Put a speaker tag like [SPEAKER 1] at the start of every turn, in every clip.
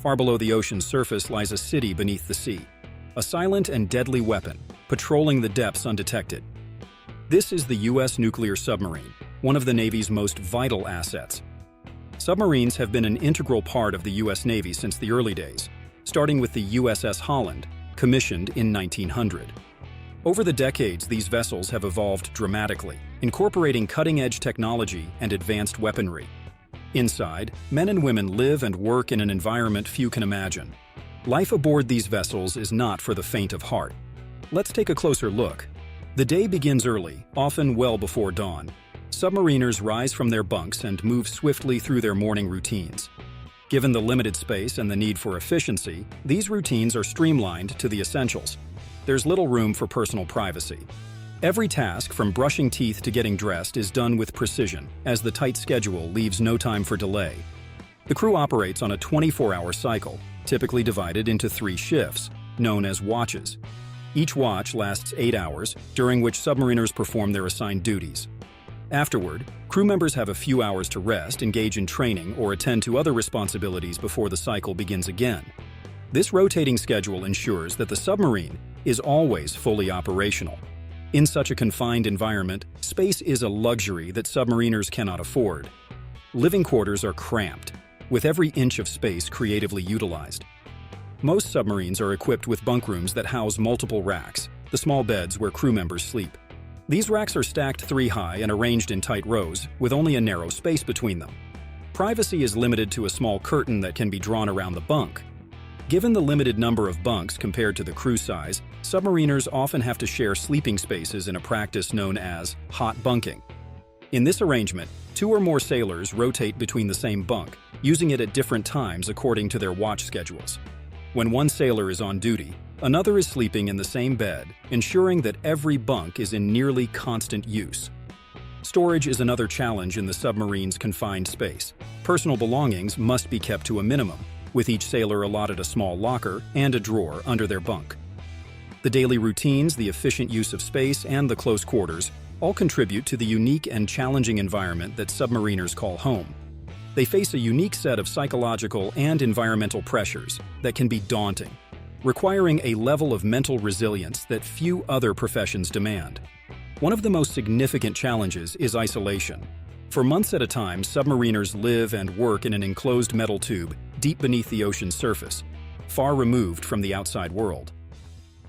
[SPEAKER 1] Far below the ocean's surface lies a city beneath the sea, a silent and deadly weapon, patrolling the depths undetected. This is the U.S. nuclear submarine, one of the Navy's most vital assets. Submarines have been an integral part of the U.S. Navy since the early days, starting with the USS Holland, commissioned in 1900. Over the decades, these vessels have evolved dramatically, incorporating cutting-edge technology and advanced weaponry. Inside, men and women live and work in an environment few can imagine. Life aboard these vessels is not for the faint of heart. Let's take a closer look. The day begins early, often well before dawn. Submariners rise from their bunks and move swiftly through their morning routines. Given the limited space and the need for efficiency, these routines are streamlined to the essentials. There's little room for personal privacy. Every task, from brushing teeth to getting dressed, is done with precision, as the tight schedule leaves no time for delay. The crew operates on a 24-hour cycle, typically divided into 3 shifts, known as watches. Each watch lasts 8 hours, during which submariners perform their assigned duties. Afterward, crew members have a few hours to rest, engage in training, or attend to other responsibilities before the cycle begins again. This rotating schedule ensures that the submarine is always fully operational. In such a confined environment, space is a luxury that submariners cannot afford. Living quarters are cramped, with every inch of space creatively utilized. Most submarines are equipped with bunk rooms that house multiple racks, the small beds where crew members sleep. These racks are stacked 3 high and arranged in tight rows, with only a narrow space between them. Privacy is limited to a small curtain that can be drawn around the bunk. Given the limited number of bunks compared to the crew size, submariners often have to share sleeping spaces in a practice known as hot bunking. In this arrangement, 2 or more sailors rotate between the same bunk, using it at different times according to their watch schedules. When one sailor is on duty, another is sleeping in the same bed, ensuring that every bunk is in nearly constant use. Storage is another challenge in the submarine's confined space. Personal belongings must be kept to a minimum, with each sailor allotted a small locker and a drawer under their bunk. The daily routines, the efficient use of space, and the close quarters all contribute to the unique and challenging environment that submariners call home. They face a unique set of psychological and environmental pressures that can be daunting, requiring a level of mental resilience that few other professions demand. One of the most significant challenges is isolation. For months at a time, submariners live and work in an enclosed metal tube deep beneath the ocean's surface, far removed from the outside world.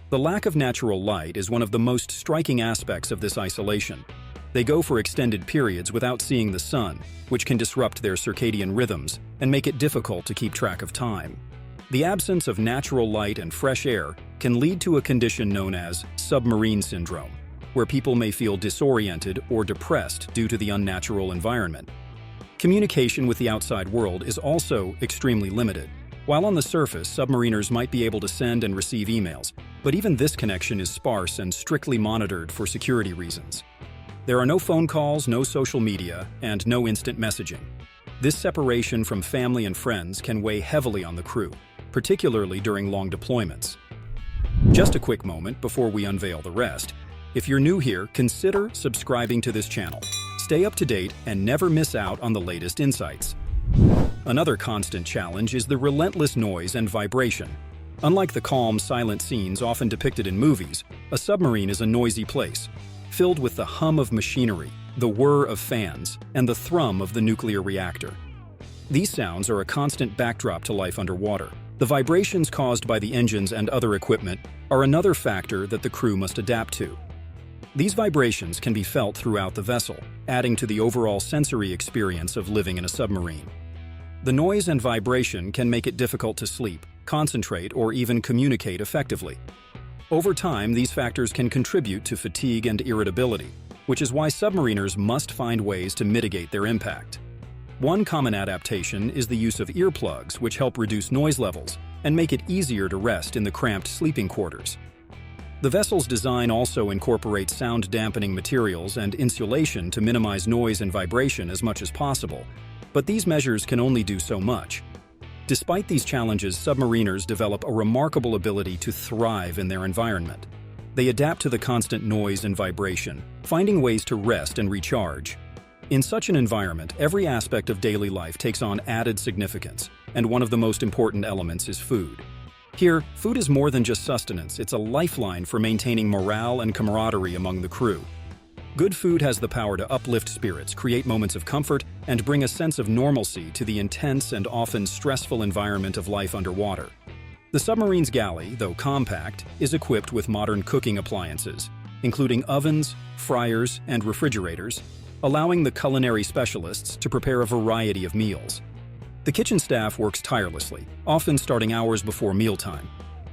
[SPEAKER 1] The lack of natural light is one of the most striking aspects of this isolation. They go for extended periods without seeing the sun, which can disrupt their circadian rhythms and make it difficult to keep track of time. The absence of natural light and fresh air can lead to a condition known as submarine syndrome, where people may feel disoriented or depressed due to the unnatural environment. Communication with the outside world is also extremely limited. While on the surface, submariners might be able to send and receive emails, but even this connection is sparse and strictly monitored for security reasons. There are no phone calls, no social media, and no instant messaging. This separation from family and friends can weigh heavily on the crew, particularly during long deployments. Just a quick moment before we unveil the rest. If you're new here, consider subscribing to this channel. Stay up to date and never miss out on the latest insights. Another constant challenge is the relentless noise and vibration. Unlike the calm, silent scenes often depicted in movies, a submarine is a noisy place, filled with the hum of machinery, the whir of fans, and the thrum of the nuclear reactor. These sounds are a constant backdrop to life underwater. The vibrations caused by the engines and other equipment are another factor that the crew must adapt to. These vibrations can be felt throughout the vessel, adding to the overall sensory experience of living in a submarine. The noise and vibration can make it difficult to sleep, concentrate, or even communicate effectively. Over time, these factors can contribute to fatigue and irritability, which is why submariners must find ways to mitigate their impact. One common adaptation is the use of earplugs, which help reduce noise levels and make it easier to rest in the cramped sleeping quarters. The vessel's design also incorporates sound-dampening materials and insulation to minimize noise and vibration as much as possible, but these measures can only do so much. Despite these challenges, submariners develop a remarkable ability to thrive in their environment. They adapt to the constant noise and vibration, finding ways to rest and recharge. In such an environment, every aspect of daily life takes on added significance, and one of the most important elements is food. Here, food is more than just sustenance, it's a lifeline for maintaining morale and camaraderie among the crew. Good food has the power to uplift spirits, create moments of comfort, and bring a sense of normalcy to the intense and often stressful environment of life underwater. The submarine's galley, though compact, is equipped with modern cooking appliances, including ovens, fryers, and refrigerators, allowing the culinary specialists to prepare a variety of meals. The kitchen staff works tirelessly, often starting hours before mealtime.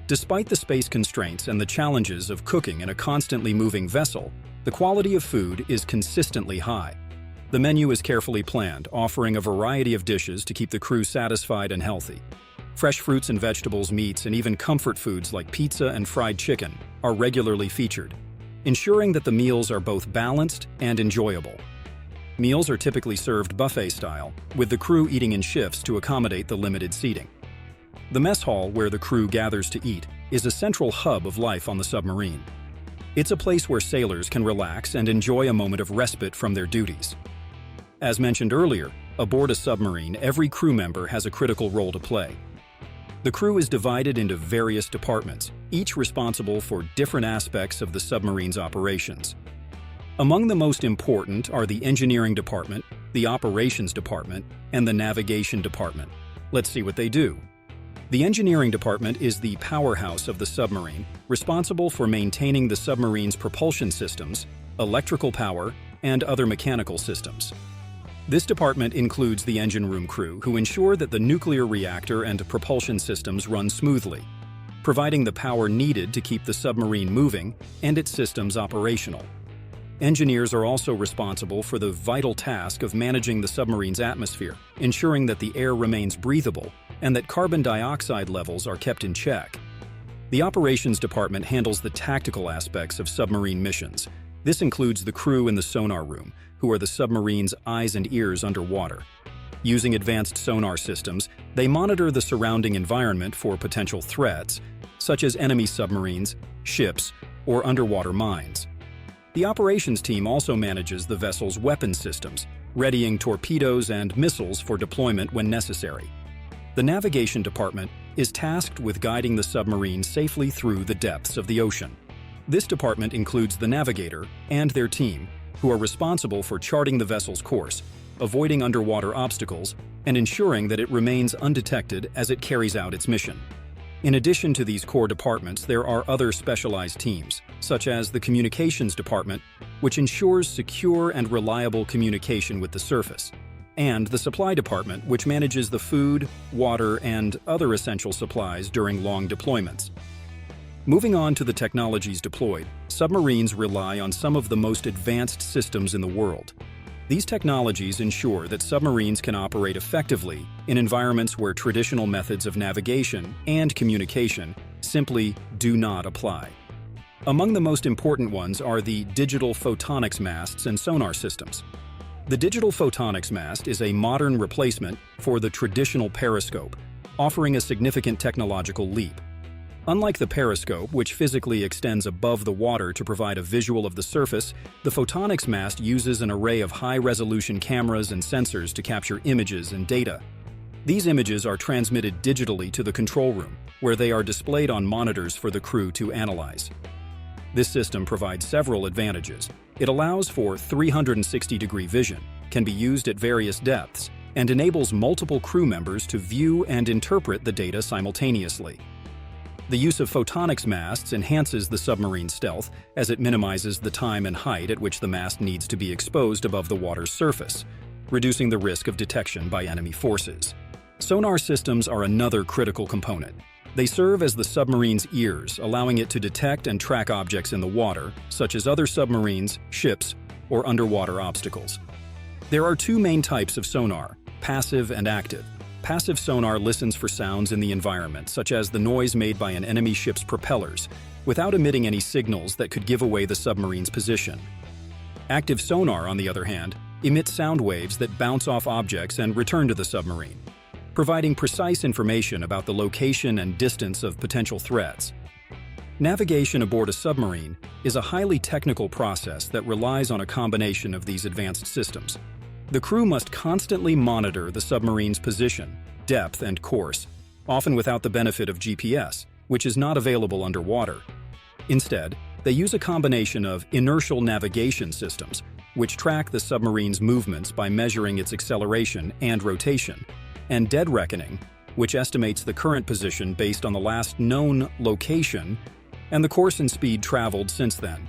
[SPEAKER 1] Despite the space constraints and the challenges of cooking in a constantly moving vessel, the quality of food is consistently high. The menu is carefully planned, offering a variety of dishes to keep the crew satisfied and healthy. Fresh fruits and vegetables, meats, and even comfort foods like pizza and fried chicken are regularly featured, ensuring that the meals are both balanced and enjoyable. Meals are typically served buffet style, with the crew eating in shifts to accommodate the limited seating. The mess hall, where the crew gathers to eat, is a central hub of life on the submarine. It's a place where sailors can relax and enjoy a moment of respite from their duties. As mentioned earlier, aboard a submarine, every crew member has a critical role to play. The crew is divided into various departments, each responsible for different aspects of the submarine's operations. Among the most important are the engineering department, the operations department, and the navigation department. Let's see what they do. The engineering department is the powerhouse of the submarine, responsible for maintaining the submarine's propulsion systems, electrical power, and other mechanical systems. This department includes the engine room crew, who ensure that the nuclear reactor and propulsion systems run smoothly, providing the power needed to keep the submarine moving and its systems operational. Engineers are also responsible for the vital task of managing the submarine's atmosphere, ensuring that the air remains breathable and that carbon dioxide levels are kept in check. The operations department handles the tactical aspects of submarine missions. This includes the crew in the sonar room, who are the submarine's eyes and ears underwater. Using advanced sonar systems, they monitor the surrounding environment for potential threats, such as enemy submarines, ships, or underwater mines. The operations team also manages the vessel's weapon systems, readying torpedoes and missiles for deployment when necessary. The navigation department is tasked with guiding the submarine safely through the depths of the ocean. This department includes the navigator and their team, who are responsible for charting the vessel's course, avoiding underwater obstacles, and ensuring that it remains undetected as it carries out its mission. In addition to these core departments, there are other specialized teams, such as the communications department, which ensures secure and reliable communication with the surface, and the supply department, which manages the food, water, and other essential supplies during long deployments. Moving on to the technologies deployed, submarines rely on some of the most advanced systems in the world. These technologies ensure that submarines can operate effectively in environments where traditional methods of navigation and communication simply do not apply. Among the most important ones are the digital photonics masts and sonar systems. The digital photonics mast is a modern replacement for the traditional periscope, offering a significant technological leap. Unlike the periscope, which physically extends above the water to provide a visual of the surface, the photonics mast uses an array of high-resolution cameras and sensors to capture images and data. These images are transmitted digitally to the control room, where they are displayed on monitors for the crew to analyze. This system provides several advantages. It allows for 360-degree vision, can be used at various depths, and enables multiple crew members to view and interpret the data simultaneously. The use of photonics masts enhances the submarine's stealth, as it minimizes the time and height at which the mast needs to be exposed above the water's surface, reducing the risk of detection by enemy forces. Sonar systems are another critical component. They serve as the submarine's ears, allowing it to detect and track objects in the water, such as other submarines, ships, or underwater obstacles. There are two main types of sonar, passive and active. Passive sonar listens for sounds in the environment, such as the noise made by an enemy ship's propellers, without emitting any signals that could give away the submarine's position. Active sonar, on the other hand, emits sound waves that bounce off objects and return to the submarine, providing precise information about the location and distance of potential threats. Navigation aboard a submarine is a highly technical process that relies on a combination of these advanced systems. The crew must constantly monitor the submarine's position, depth, and course, often without the benefit of GPS, which is not available underwater. Instead, they use a combination of inertial navigation systems, which track the submarine's movements by measuring its acceleration and rotation, and dead reckoning, which estimates the current position based on the last known location and the course and speed traveled since then.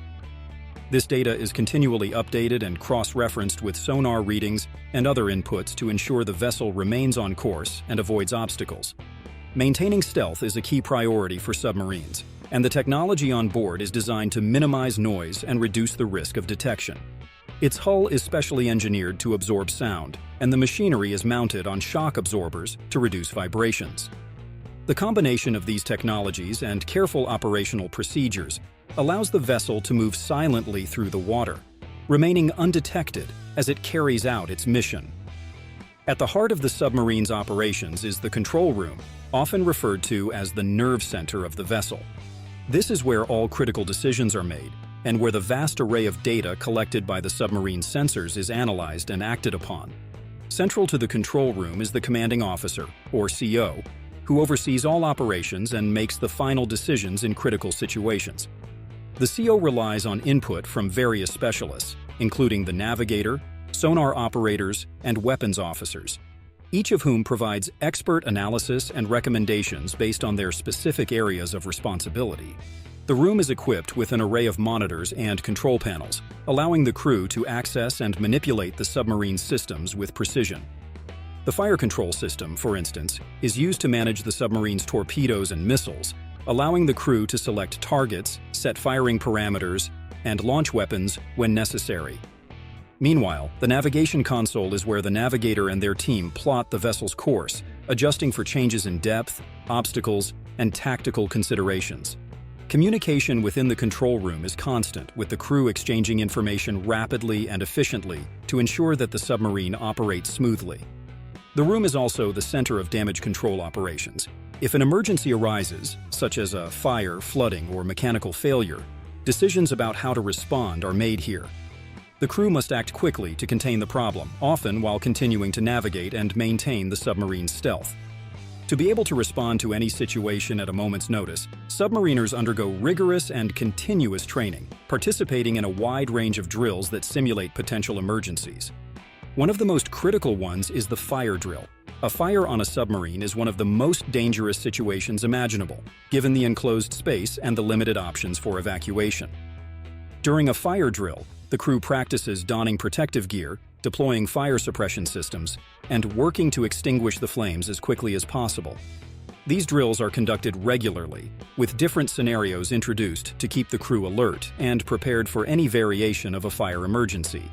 [SPEAKER 1] This data is continually updated and cross-referenced with sonar readings and other inputs to ensure the vessel remains on course and avoids obstacles. Maintaining stealth is a key priority for submarines, and the technology on board is designed to minimize noise and reduce the risk of detection. Its hull is specially engineered to absorb sound, and the machinery is mounted on shock absorbers to reduce vibrations. The combination of these technologies and careful operational procedures allows the vessel to move silently through the water, remaining undetected as it carries out its mission. At the heart of the submarine's operations is the control room, often referred to as the nerve center of the vessel. This is where all critical decisions are made, and where the vast array of data collected by the submarine's sensors is analyzed and acted upon. Central to the control room is the commanding officer, or CO, who oversees all operations and makes the final decisions in critical situations. The CO relies on input from various specialists, including the navigator, sonar operators, and weapons officers, each of whom provides expert analysis and recommendations based on their specific areas of responsibility. The room is equipped with an array of monitors and control panels, allowing the crew to access and manipulate the submarine's systems with precision. The fire control system, for instance, is used to manage the submarine's torpedoes and missiles, allowing the crew to select targets, set firing parameters, and launch weapons when necessary. Meanwhile, the navigation console is where the navigator and their team plot the vessel's course, adjusting for changes in depth, obstacles, and tactical considerations. Communication within the control room is constant, with the crew exchanging information rapidly and efficiently to ensure that the submarine operates smoothly. The room is also the center of damage control operations. If an emergency arises, such as a fire, flooding, or mechanical failure, decisions about how to respond are made here. The crew must act quickly to contain the problem, often while continuing to navigate and maintain the submarine's stealth. To be able to respond to any situation at a moment's notice, submariners undergo rigorous and continuous training, participating in a wide range of drills that simulate potential emergencies. One of the most critical ones is the fire drill. A fire on a submarine is one of the most dangerous situations imaginable, given the enclosed space and the limited options for evacuation. During a fire drill, the crew practices donning protective gear, deploying fire suppression systems, and working to extinguish the flames as quickly as possible. These drills are conducted regularly, with different scenarios introduced to keep the crew alert and prepared for any variation of a fire emergency.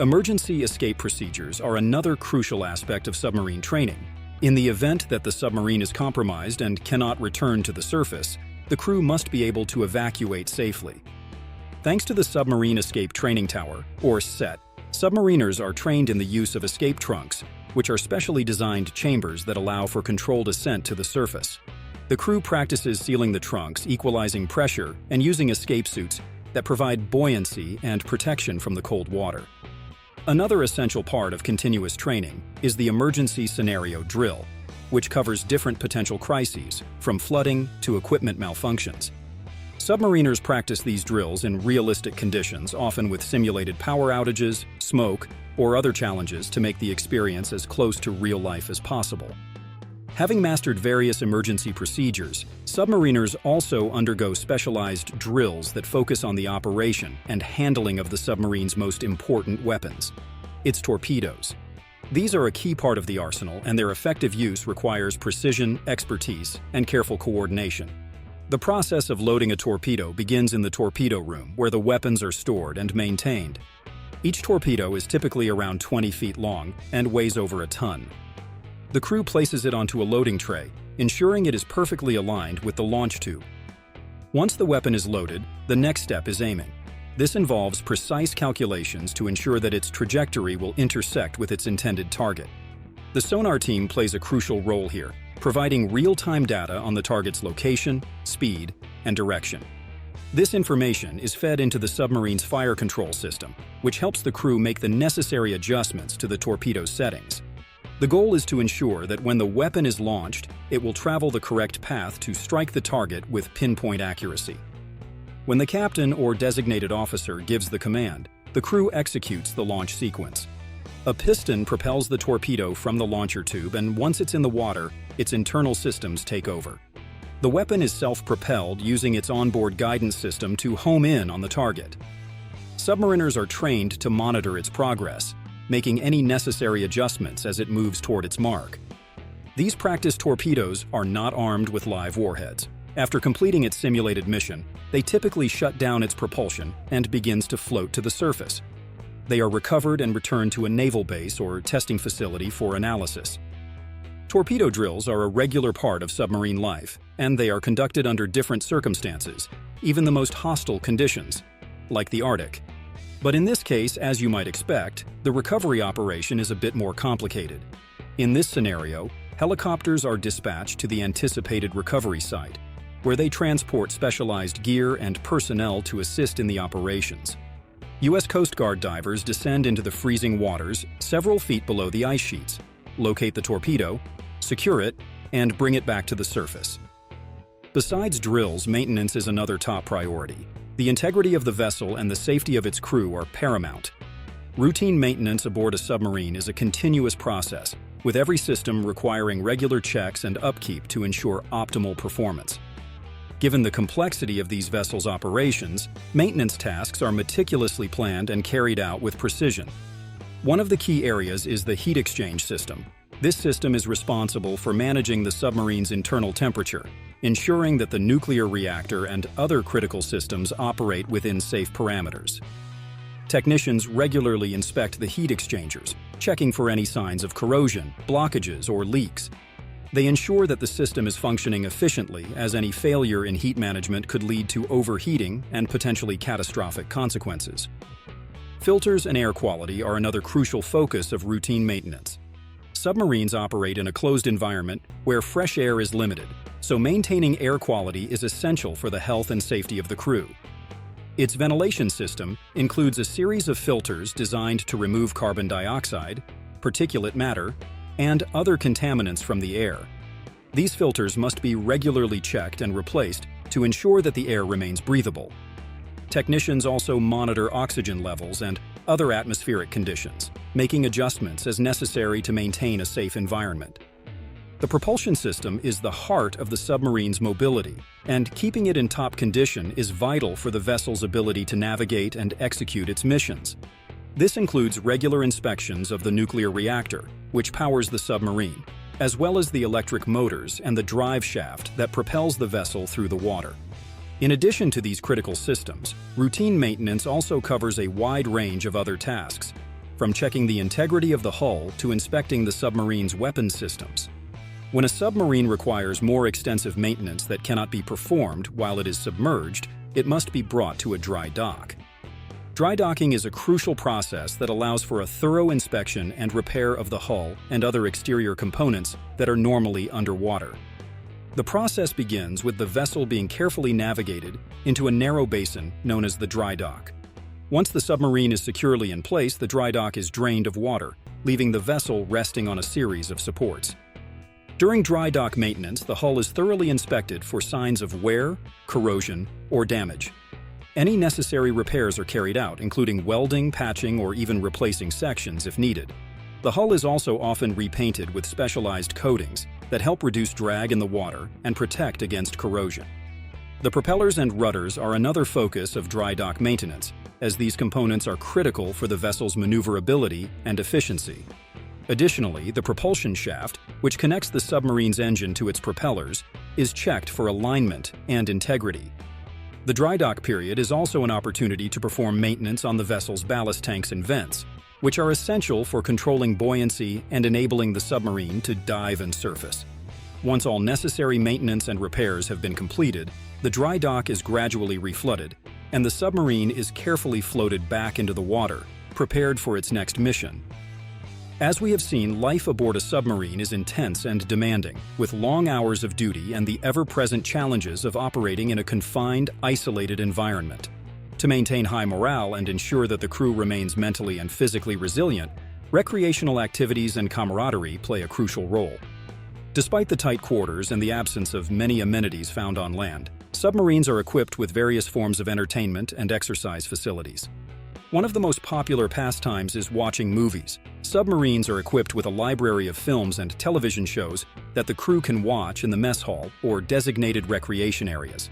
[SPEAKER 1] Emergency escape procedures are another crucial aspect of submarine training. In the event that the submarine is compromised and cannot return to the surface, the crew must be able to evacuate safely. Thanks to the Submarine Escape Training Tower, or SET, submariners are trained in the use of escape trunks, which are specially designed chambers that allow for controlled ascent to the surface. The crew practices sealing the trunks, equalizing pressure, and using escape suits that provide buoyancy and protection from the cold water. Another essential part of continuous training is the emergency scenario drill, which covers different potential crises, from flooding to equipment malfunctions. Submariners practice these drills in realistic conditions, often with simulated power outages, smoke, or other challenges to make the experience as close to real life as possible. Having mastered various emergency procedures, submariners also undergo specialized drills that focus on the operation and handling of the submarine's most important weapons, its torpedoes. These are a key part of the arsenal, and their effective use requires precision, expertise, and careful coordination. The process of loading a torpedo begins in the torpedo room, where the weapons are stored and maintained. Each torpedo is typically around 20 feet long and weighs over a ton. The crew places it onto a loading tray, ensuring it is perfectly aligned with the launch tube. Once the weapon is loaded, the next step is aiming. This involves precise calculations to ensure that its trajectory will intersect with its intended target. The sonar team plays a crucial role here, providing real-time data on the target's location, speed, and direction. This information is fed into the submarine's fire control system, which helps the crew make the necessary adjustments to the torpedo's settings. The goal is to ensure that when the weapon is launched, it will travel the correct path to strike the target with pinpoint accuracy. When the captain or designated officer gives the command, the crew executes the launch sequence. A piston propels the torpedo from the launcher tube, and once it's in the water, its internal systems take over. The weapon is self-propelled using its onboard guidance system to home in on the target. Submariners are trained to monitor its progress, making any necessary adjustments as it moves toward its mark. These practice torpedoes are not armed with live warheads. After completing its simulated mission, they typically shut down its propulsion and begins to float to the surface. They are recovered and returned to a naval base or testing facility for analysis. Torpedo drills are a regular part of submarine life, and they are conducted under different circumstances, even the most hostile conditions, like the Arctic. But in this case, as you might expect, the recovery operation is a bit more complicated. In this scenario, helicopters are dispatched to the anticipated recovery site, where they transport specialized gear and personnel to assist in the operations. U.S. Coast Guard divers descend into the freezing waters several feet below the ice sheets, locate the torpedo, secure it, and bring it back to the surface. Besides drills, maintenance is another top priority. The integrity of the vessel and the safety of its crew are paramount. Routine maintenance aboard a submarine is a continuous process, with every system requiring regular checks and upkeep to ensure optimal performance. Given the complexity of these vessels' operations, maintenance tasks are meticulously planned and carried out with precision. One of the key areas is the heat exchange system. This system is responsible for managing the submarine's internal temperature, ensuring that the nuclear reactor and other critical systems operate within safe parameters. Technicians regularly inspect the heat exchangers, checking for any signs of corrosion, blockages, or leaks. They ensure that the system is functioning efficiently, as any failure in heat management could lead to overheating and potentially catastrophic consequences. Filters and air quality are another crucial focus of routine maintenance. Submarines operate in a closed environment where fresh air is limited, so maintaining air quality is essential for the health and safety of the crew. Its ventilation system includes a series of filters designed to remove carbon dioxide, particulate matter, and other contaminants from the air. These filters must be regularly checked and replaced to ensure that the air remains breathable. Technicians also monitor oxygen levels and other atmospheric conditions, making adjustments as necessary to maintain a safe environment. The propulsion system is the heart of the submarine's mobility, and keeping it in top condition is vital for the vessel's ability to navigate and execute its missions. This includes regular inspections of the nuclear reactor, which powers the submarine, as well as the electric motors and the drive shaft that propels the vessel through the water. In addition to these critical systems, routine maintenance also covers a wide range of other tasks, from checking the integrity of the hull to inspecting the submarine's weapon systems. When a submarine requires more extensive maintenance that cannot be performed while it is submerged, it must be brought to a dry dock. Dry docking is a crucial process that allows for a thorough inspection and repair of the hull and other exterior components that are normally underwater. The process begins with the vessel being carefully navigated into a narrow basin known as the dry dock. Once the submarine is securely in place, the dry dock is drained of water, leaving the vessel resting on a series of supports. During dry dock maintenance, the hull is thoroughly inspected for signs of wear, corrosion, or damage. Any necessary repairs are carried out, including welding, patching, or even replacing sections if needed. The hull is also often repainted with specialized coatings that help reduce drag in the water and protect against corrosion. The propellers and rudders are another focus of dry dock maintenance, as these components are critical for the vessel's maneuverability and efficiency. Additionally, the propulsion shaft, which connects the submarine's engine to its propellers, is checked for alignment and integrity. The dry dock period is also an opportunity to perform maintenance on the vessel's ballast tanks and vents, which are essential for controlling buoyancy and enabling the submarine to dive and surface. Once all necessary maintenance and repairs have been completed, the dry dock is gradually reflooded, and the submarine is carefully floated back into the water, prepared for its next mission. As we have seen, life aboard a submarine is intense and demanding, with long hours of duty and the ever-present challenges of operating in a confined, isolated environment. To maintain high morale and ensure that the crew remains mentally and physically resilient, recreational activities and camaraderie play a crucial role. Despite the tight quarters and the absence of many amenities found on land, submarines are equipped with various forms of entertainment and exercise facilities. One of the most popular pastimes is watching movies. Submarines are equipped with a library of films and television shows that the crew can watch in the mess hall or designated recreation areas.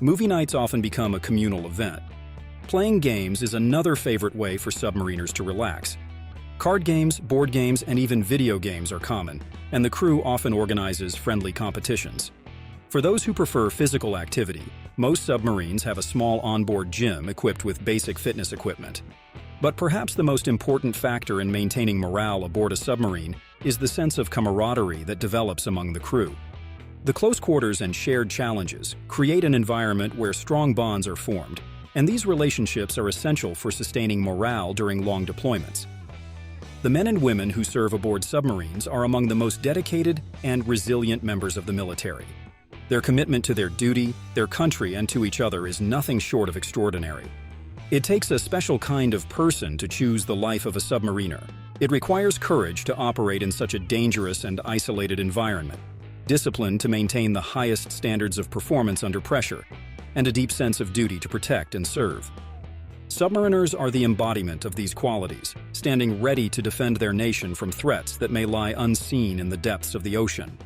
[SPEAKER 1] Movie nights often become a communal event. Playing games is another favorite way for submariners to relax. Card games, board games, and even video games are common, and the crew often organizes friendly competitions. For those who prefer physical activity, most submarines have a small onboard gym equipped with basic fitness equipment. But perhaps the most important factor in maintaining morale aboard a submarine is the sense of camaraderie that develops among the crew. The close quarters and shared challenges create an environment where strong bonds are formed, and these relationships are essential for sustaining morale during long deployments. The men and women who serve aboard submarines are among the most dedicated and resilient members of the military. Their commitment to their duty, their country, and to each other is nothing short of extraordinary. It takes a special kind of person to choose the life of a submariner. It requires courage to operate in such a dangerous and isolated environment, discipline to maintain the highest standards of performance under pressure, and a deep sense of duty to protect and serve. Submariners are the embodiment of these qualities, standing ready to defend their nation from threats that may lie unseen in the depths of the ocean.